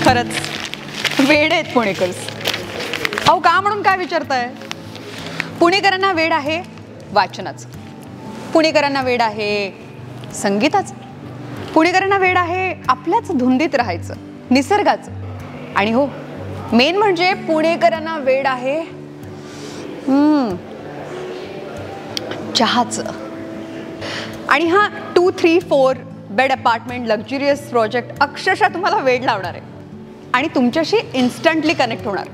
खरंच वेड आहेत पुणेकर्स. अहो का म्हणून काय विचारताय? पुणेकरांना वेड आहे वाचनाचं, पुणेकरांना वेड आहे संगीताचं, पुणेकरांना वेड आहे आपल्याच धुंदीत राहायचं, निसर्गाचं, आणि हो मेन म्हणजे पुणेकरांना वेड आहे चहाचं. आणि हा 2-3-4 बेड अपार्टमेंट लक्झुरियस प्रोजेक्ट अक्षरशः तुम्हाला वेड लावणार आहे आणि तुमच्याशी इन्स्टंटली कनेक्ट होणार.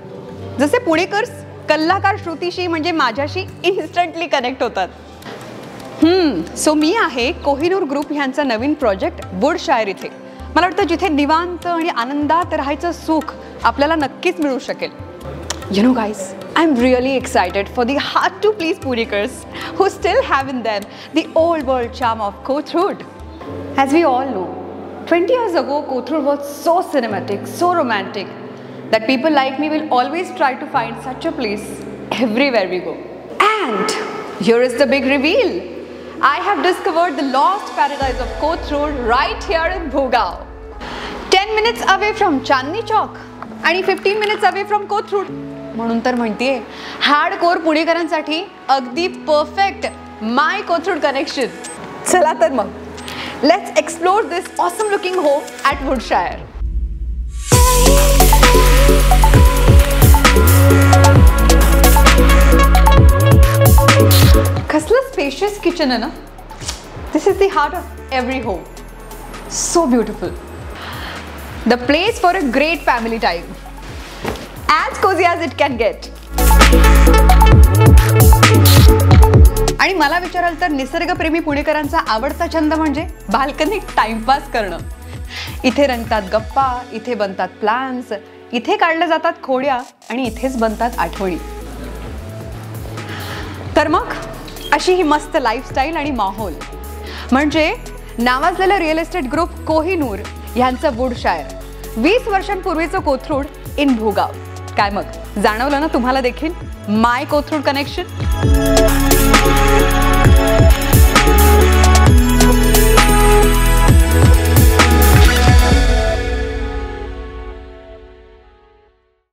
जसे पुणेकर्स कलाकार श्रुतीशी म्हणजे माझ्याशी इन्स्टंटली कनेक्ट होतात. सो मी आहे कोहिनूर ग्रुप ह्यांचा नवीन प्रोजेक्ट वुडशायर इथे. मला वाटतं जिथे निवांत आणि आनंदात राहायचं सुख आपल्याला नक्कीच मिळू शकेल. You know guys, I'm really excited for the hard to please Punekars who still have in them the old world charm of Kothrood. As we all know, 20 years ago Kothrood was so cinematic, so romantic that people like me will always try to find such a place everywhere we go. And here is the big reveal. I have discovered the lost paradise of Kothrood right here in Bhugav. 10 minutes away from Chandni Chowk आणि 15 minutes away from Kothrood. म्हणून तर म्हणतेय hardcore पुणेकरांसाठी अगदी perfect माय Kothrud connection. चला तर मग let's explore this awesome looking home at Woodshire. कसलं spacious kitchen आहे ना. This is the heart of every home. So beautiful. The place for a great family time. As cozy as it can get. आणि मला विचाराल तर निसर्गप्रेमी पुणेकरांचा आवडता छंद म्हणजे बाल्कनीत टाइमपास करणं. इथे रंगतात गप्पा, इथे बनतात प्लॅन्स, इथे काढल्या जातात खोड्या आणि इथेच बनतात आठवणी. तर मग अशी ही मस्त लाईफस्टाईल आणि माहोल म्हणजे नावाजलेलं रिअल एस्टेट ग्रुप कोहिनूर ह्यांचं वुडशायर. 20 वर्षांपूर्वीचं कोथरूड इन भुगाव. काय मग जाणवलं ना तुम्हाला देखील माय कोथरूड कनेक्शन.